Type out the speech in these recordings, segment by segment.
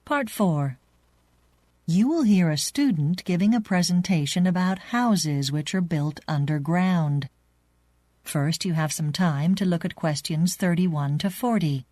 Part 4. You will hear a student giving a presentation about houses which are built underground. First, you have some time to look at questions 31 to 40.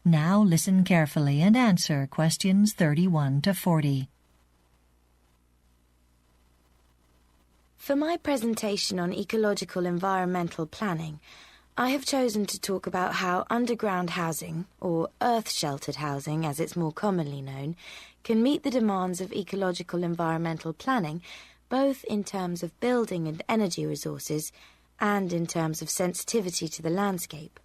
Now listen carefully and answer questions 31 to 40. For my presentation on ecological environmental planning, I have chosen to talk about how underground housing, or earth-sheltered housing as it's more commonly known, can meet the demands of ecological environmental planning, both in terms of building and energy resources and in terms of sensitivity to the landscape.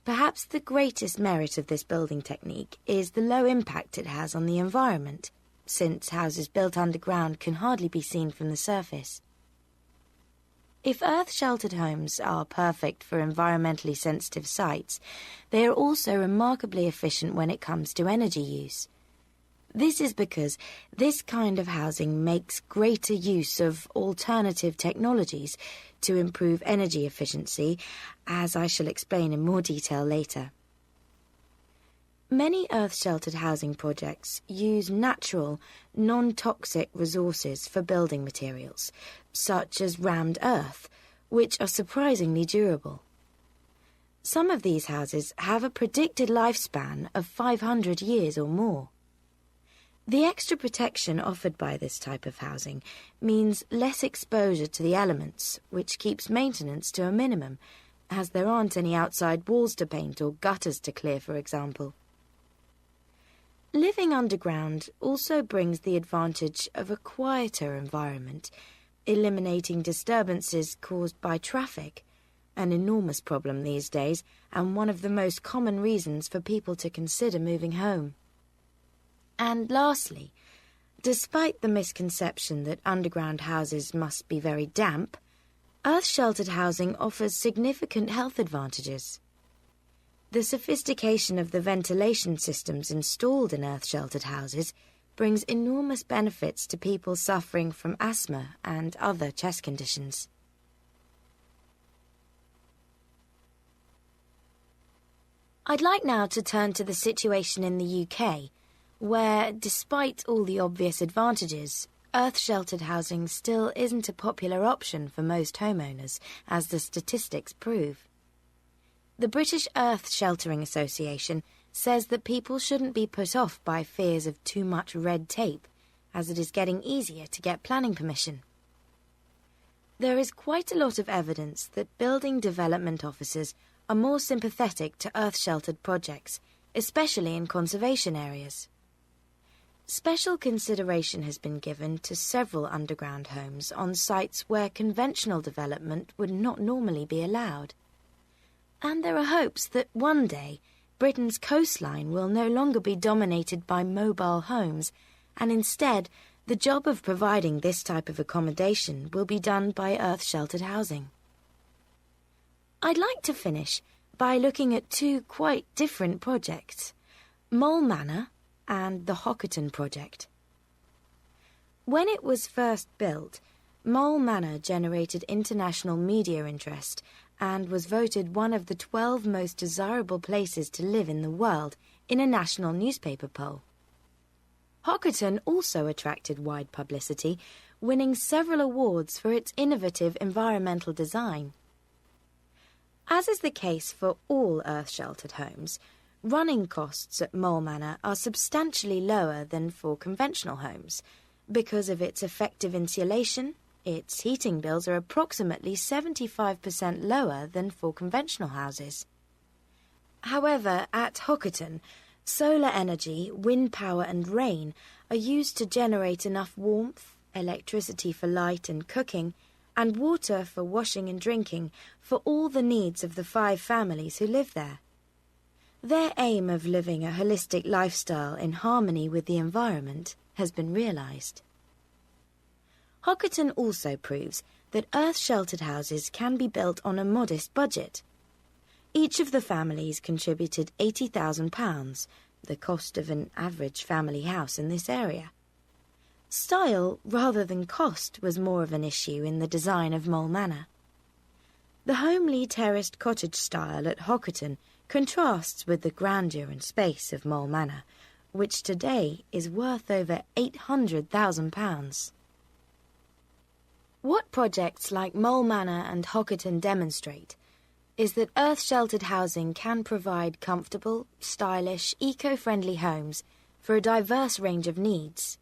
Perhaps the greatest merit of this building technique is the low impact it has on the environment, since houses built underground can hardly be seen from the surface. If earth-sheltered homes are perfect for environmentally sensitive sites, they are also remarkably efficient when it comes to energy use. This is because this kind of housing makes greater use of alternative technologies to improve energy efficiency, as I shall explain in more detail later. Many earth-sheltered housing projects use natural, non-toxic resources for building materials, such as rammed earth, which are surprisingly durable. Some of these houses have a predicted lifespan of 500 years or more. The extra protection offered by this type of housing means less exposure to the elements, which keeps maintenance to a minimum, as there aren't any outside walls to paint or gutters to clear, for example. Living underground also brings the advantage of a quieter environment, eliminating disturbances caused by traffic, an enormous problem these days and one of the most common reasons for people to consider moving home. And lastly, despite the misconception that underground houses must be very damp, earth-sheltered housing offers significant health advantages. The sophistication of the ventilation systems installed in earth-sheltered houses brings enormous benefits to people suffering from asthma and other chest conditions. I'd like now to turn to the situation in the UK, where, despite all the obvious advantages, earth-sheltered housing still isn't a popular option for most homeowners, as the statistics prove. The British Earth Sheltering Association says that people shouldn't be put off by fears of too much red tape, as it is getting easier to get planning permission. There is quite a lot of evidence that building development officers are more sympathetic to earth-sheltered projects, especially in conservation areas. Special consideration has been given to several underground homes on sites where conventional development would not normally be allowed. And there are hopes that one day Britain's coastline will no longer be dominated by mobile homes, and instead the job of providing this type of accommodation will be done by earth-sheltered housing. I'd like to finish by looking at two quite different projects, Mole Manor and the Hockerton project. When it was first built, Mole Manor generated international media interest and was voted one of the 12 most desirable places to live in the world in a national newspaper poll. Hockerton also attracted wide publicity, winning several awards for its innovative environmental design. As is the case for all earth-sheltered homes, running costs at Mole Manor are substantially lower than for conventional homes because of its effective insulation, Its heating bills are approximately 75% lower than for conventional houses. However, at Hockerton, solar energy, wind power and rain are used to generate enough warmth, electricity for light and cooking, and water for washing and drinking for all the needs of the 5 families who live there. Their aim of living a holistic lifestyle in harmony with the environment has been realised. Hockerton also proves that earth-sheltered houses can be built on a modest budget. Each of the families contributed £80,000, the cost of an average family house in this area. Style, rather than cost, was more of an issue in the design of Mole Manor. The homely terraced cottage style at Hockerton contrasts with the grandeur and space of Mole Manor, which today is worth over £800,000. What projects like Mole Manor and Hockerton demonstrate is that earth-sheltered housing can provide comfortable, stylish, eco-friendly homes for a diverse range of needs.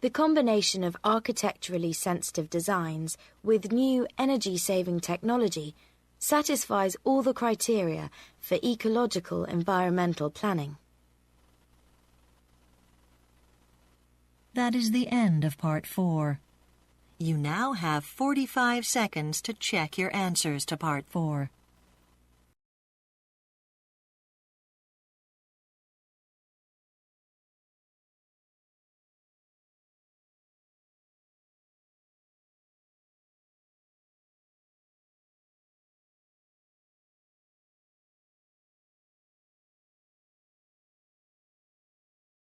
The combination of architecturally sensitive designs with new energy-saving technology satisfies all the criteria for ecological environmental planning. That is the end of Part 4. You now have 45 seconds to check your answers to Part 4.